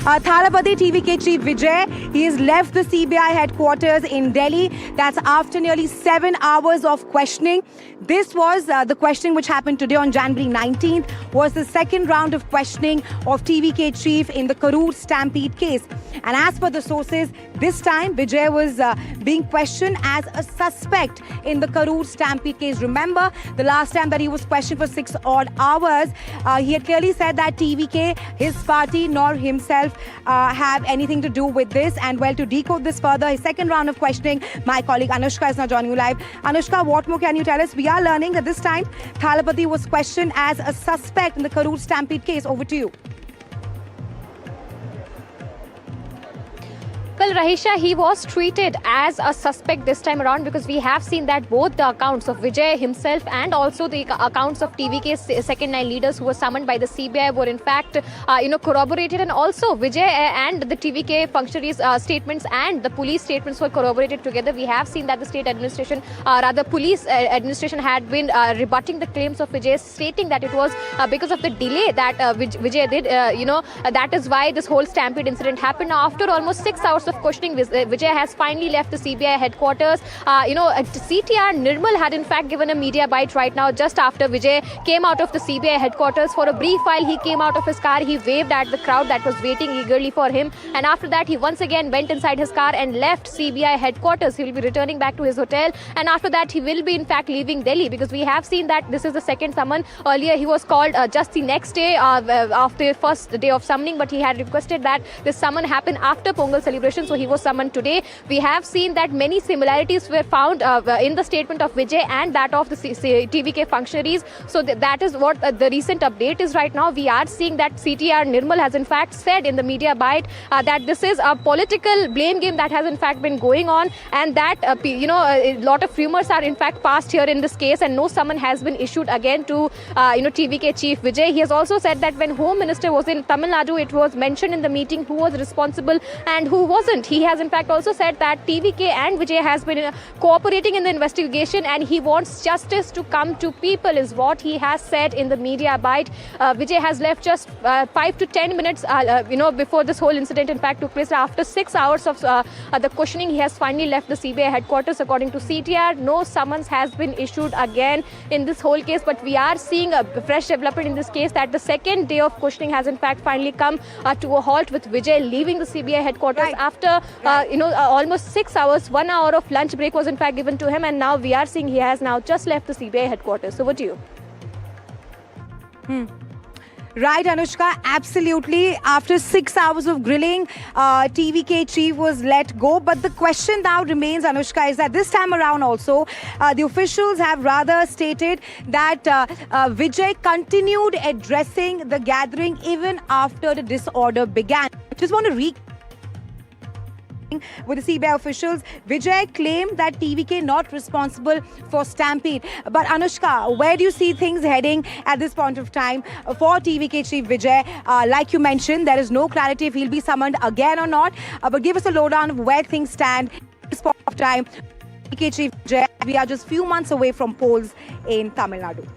Thalapathy TVK Chief Vijay, he has left the CBI headquarters in Delhi. That's after nearly 7 hours of questioning. This was the questioning which happened today on January 19th, was the second round of questioning of TVK Chief in the Karur Stampede case. And as per the sources, this time Vijay was being questioned as a suspect in the Karur Stampede case. Remember, the last time that he was questioned for 6 odd hours, he had clearly said that TVK, his party, nor himself have anything to do with this. And well, to decode this further, his second round of questioning, my colleague Anushka is now joining you live. Anushka, what more can you tell us? We are learning that this time Thalapathy was questioned as a suspect in the Karur Stampede case. Over to you. Well, Rahisha, he was treated as a suspect this time around because we have seen that both the accounts of Vijay himself and also the accounts of TVK's second line leaders who were summoned by the CBI were in fact, corroborated, and also Vijay and the TVK functionaries' statements and the police statements were corroborated together. We have seen that the state administration, police administration had been rebutting the claims of Vijay, stating that it was because of the delay that Vijay did, that is why this whole stampede incident happened. Now, after almost 6 hours of questioning, Vijay has finally left the CBI headquarters. CTR Nirmal had in fact given a media bite right now just after Vijay came out of the CBI headquarters. For a brief while, he came out of his car, he waved at the crowd that was waiting eagerly for him, and after that he once again went inside his car and left CBI headquarters. He will be returning back to his hotel, and after that he will be in fact leaving Delhi, because we have seen that this is the second summon. Earlier he was called just the next day after the first day of summoning, but he had requested that this summon happen after Pongal celebration, so he was summoned today. We have seen that many similarities were found in the statement of Vijay and that of the TVK functionaries. So that is what the recent update is right now. We are seeing that CTR Nirmal has in fact said in the media bite that this is a political blame game that has in fact been going on, and that a lot of rumors are in fact passed here in this case, and no summon has been issued again to TVK Chief Vijay. He has also said that when Home Minister was in Tamil Nadu, it was mentioned in the meeting who was responsible and who wasn't. He has in fact also said that TVK and Vijay has been cooperating in the investigation, and he wants justice to come to people, is what he has said in the media bite. Vijay has left just 5 to 10 minutes before this whole incident in fact took place. After 6 hours of the questioning, he has finally left the CBI headquarters. According to CTR, no summons has been issued again in this whole case, but we are seeing a fresh development in this case, that the second day of questioning has in fact finally come to a halt, with Vijay leaving the CBI headquarters after almost 6 hours. 1 hour of lunch break was in fact given to him, and now we are seeing he has now just left the CBI headquarters. Over to you. Right, Anushka, absolutely. After 6 hours of grilling, TVK chief was let go. But the question now remains, Anushka, is that this time around also, the officials have rather stated that Vijay continued addressing the gathering even after the disorder began. Just want to with the CBI officials, Vijay claimed that TVK not responsible for stampede. But Anushka, where do you see things heading at this point of time for TVK Chief Vijay? Like you mentioned, there is no clarity if he'll be summoned again or not. But give us a lowdown of where things stand at this point of time. TVK Chief Vijay, we are just few months away from polls in Tamil Nadu.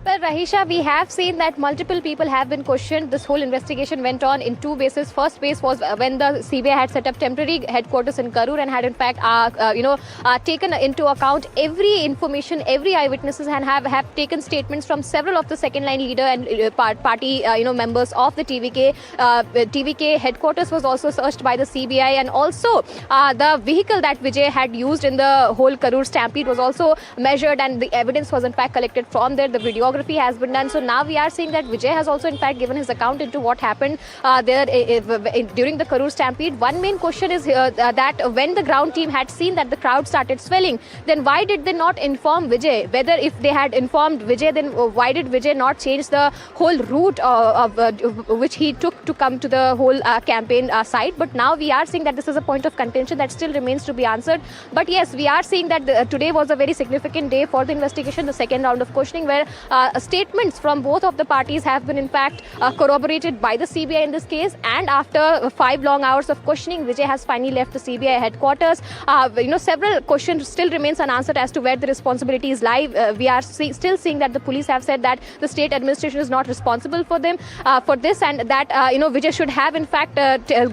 Well, Rahisha, we have seen that multiple people have been questioned. This whole investigation went on in two bases. First base was when the CBI had set up temporary headquarters in Karur and had in fact, taken into account every information, every eyewitnesses, and have taken statements from several of the second line leader and party, members of the TVK. TVK headquarters was also searched by the CBI, and also the vehicle that Vijay had used in the whole Karur stampede was also measured, and the evidence was in fact collected from there. The videography has been done. So now we are seeing that Vijay has also in fact given his account into what happened there during the Karur stampede. One main question is that when the ground team had seen that the crowd started swelling, then why did they not inform Vijay? Whether if they had informed Vijay, then why did Vijay not change the whole route of which he took to come to the whole campaign site? But now we are seeing that this is a point of contention that still remains to be answered. But yes, we are seeing that today was a very significant day for the investigation, the second round of questioning, where statements from both of the parties have been in fact corroborated by the CBI in this case, and after 5 long hours of questioning, Vijay has finally left the CBI headquarters. Several questions still remains unanswered as to where the responsibilities lie. We are still seeing that the police have said that the state administration is not responsible for them for this, and that Vijay should have in fact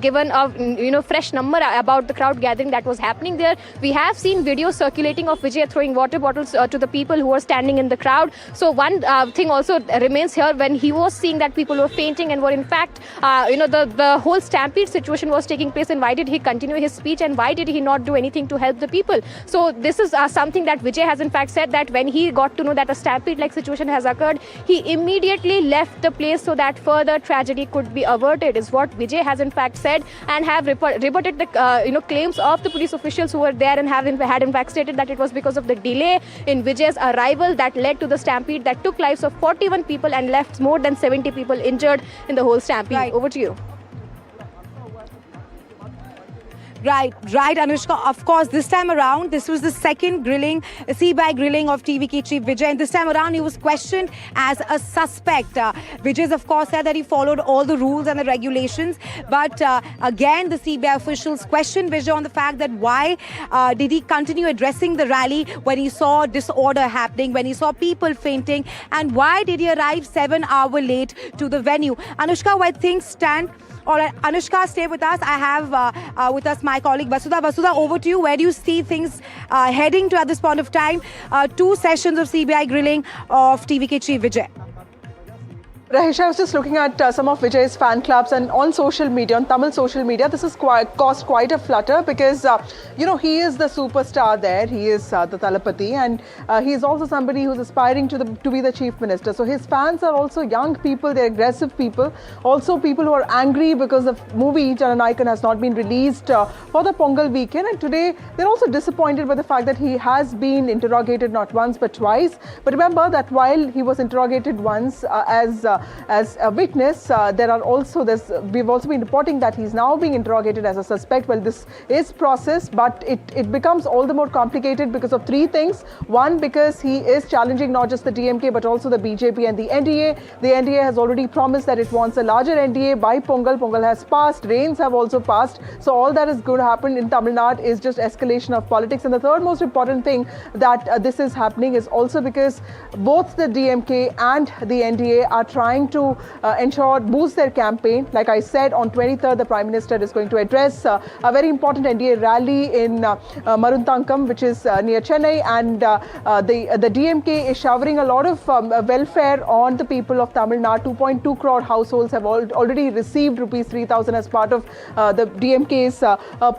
given a fresh number about the crowd gathering that was happening there. We have seen videos circulating of Vijay throwing water bottles to the people who were standing in the crowd. So one thing also remains here, when he was seeing that people were fainting and were in fact the whole stampede situation was taking place, and why did he continue his speech, and why did he not do anything to help the people? So this is something that Vijay has in fact said, that when he got to know that a stampede like situation has occurred, he immediately left the place so that further tragedy could be averted, is what Vijay has in fact said, and have rebutted the claims of the police officials who were there and had in fact stated that it was because of the delay in Vijay's arrival that led to the stampede that took lives of 41 people and left more than 70 people injured in the whole stampede. Right. Over to you. Right, Anushka. Of course, this time around, this was the second CBI grilling of TVK chief Vijay. And this time around, he was questioned as a suspect. Vijay, of course, said that he followed all the rules and the regulations. But again, the CBI officials questioned Vijay on the fact that why did he continue addressing the rally when he saw disorder happening, when he saw people fainting, and why did he arrive 7 hours late to the venue? Anushka, where things stand. All right, Anushka, stay with us. I have with us my colleague Vasudha. Vasudha, over to you. Where do you see things heading to at this point of time? 2 sessions of CBI grilling of TVK chief Vijay. Rahisha, I was just looking at some of Vijay's fan clubs, and on social media, on Tamil social media, this has caused quite a flutter because, he is the superstar there. He is the Thalapathy, and he is also somebody who's aspiring to be the chief minister. So his fans are also young people, they're aggressive people, also people who are angry because the movie Jananayakan has not been released for the Pongal weekend. And today, they're also disappointed by the fact that he has been interrogated not once but twice. But remember that while he was interrogated once as a witness, we've also been reporting that he's now being interrogated as a suspect. Well, this is process, but it becomes all the more complicated because of 3 things. One, because he is challenging not just the DMK but also the BJP and the NDA. The NDA has already promised that it wants a larger NDA by Pongal. Pongal has passed, rains have also passed. So all that is going to happen in Tamil Nadu is just escalation of politics. And the third most important thing that this is happening is also because both the DMK and the NDA are trying to boost their campaign. Like I said, on 23rd, the Prime Minister is going to address a very important NDA rally in Maruntankam, which is near Chennai, and the DMK is showering a lot of welfare on the people of Tamil Nadu. 2.2 crore households have already received rupees 3,000 as part of the DMK's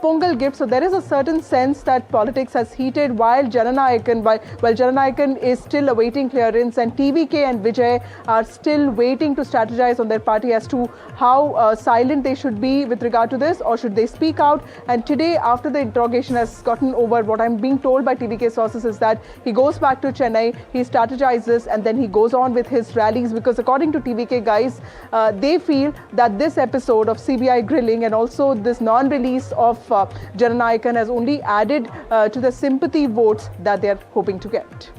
Pongal gift. So there is a certain sense that politics has heated while Jananayakan is still awaiting clearance, and TVK and Vijay are still waiting to strategize on their party as to how silent they should be with regard to this, or should they speak out. And today, after the interrogation has gotten over, what I'm being told by TVK sources is that he goes back to Chennai, he strategizes, and then he goes on with his rallies, because according to TVK guys, they feel that this episode of CBI grilling and also this non-release of Jananayakan has only added to the sympathy votes that they're hoping to get.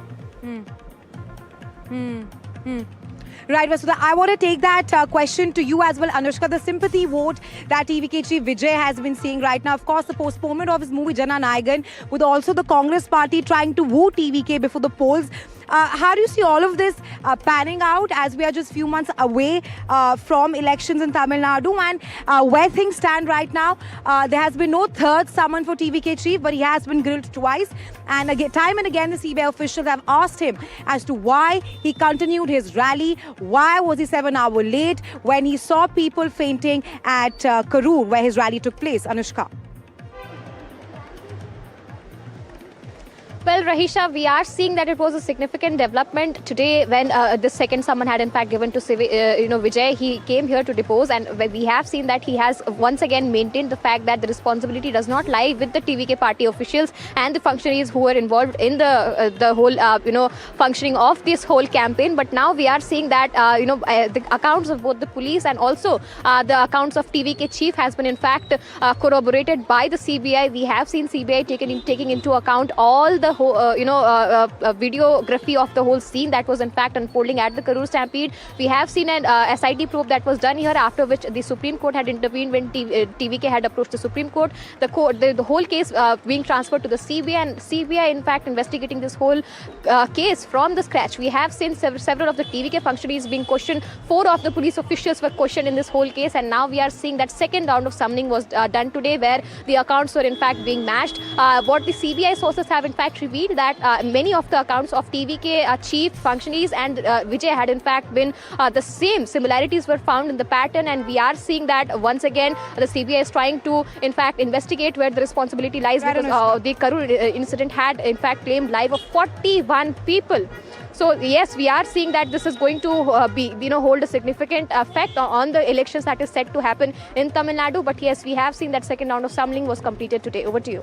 Right, Vasudha, I want to take that question to you as well, Anushka. The sympathy vote that TVK chief Vijay has been seeing right now, of course, the postponement of his movie Jananayakan, with also the Congress party trying to woo TVK before the polls. How do you see all of this panning out as we are just few months away from elections in Tamil Nadu, and where things stand right now? There has been no third summon for TVK chief, but he has been grilled twice. And again, time and again, the CBI officials have asked him as to why he continued his rally. Why was he 7 hours late when he saw people fainting at Karur, where his rally took place? Anushka. Well, Rahisha, we are seeing that it was a significant development today when the second summon had in fact given to Vijay. He came here to depose, and we have seen that he has once again maintained the fact that the responsibility does not lie with the TVK party officials and the functionaries who were involved in the whole functioning of this whole campaign. But now we are seeing that the accounts of both the police and also the accounts of TVK chief has been in fact corroborated by the CBI. We have seen CBI taking into account all the the whole, videography of the whole scene that was in fact unfolding at the Karur Stampede. We have seen an SIT probe that was done here, after which the Supreme Court had intervened when TVK had approached the Supreme Court. The whole case being transferred to the CBI, and CBI in fact investigating this whole case from the scratch. We have seen several of the TVK functionaries being questioned. 4 of the police officials were questioned in this whole case, and now we are seeing that second round of summoning was done today, where the accounts were in fact being matched. What the CBI sources have in fact revealed that many of the accounts of TVK chief functionaries and Vijay had in fact been the same. Similarities were found in the pattern, and we are seeing that once again the CBI is trying to in fact investigate where the responsibility lies, because the Karur incident had in fact claimed life of 41 people. So yes, we are seeing that this is going to hold a significant effect on the elections that is set to happen in Tamil Nadu. But yes, we have seen that second round of summoning was completed today. Over to you.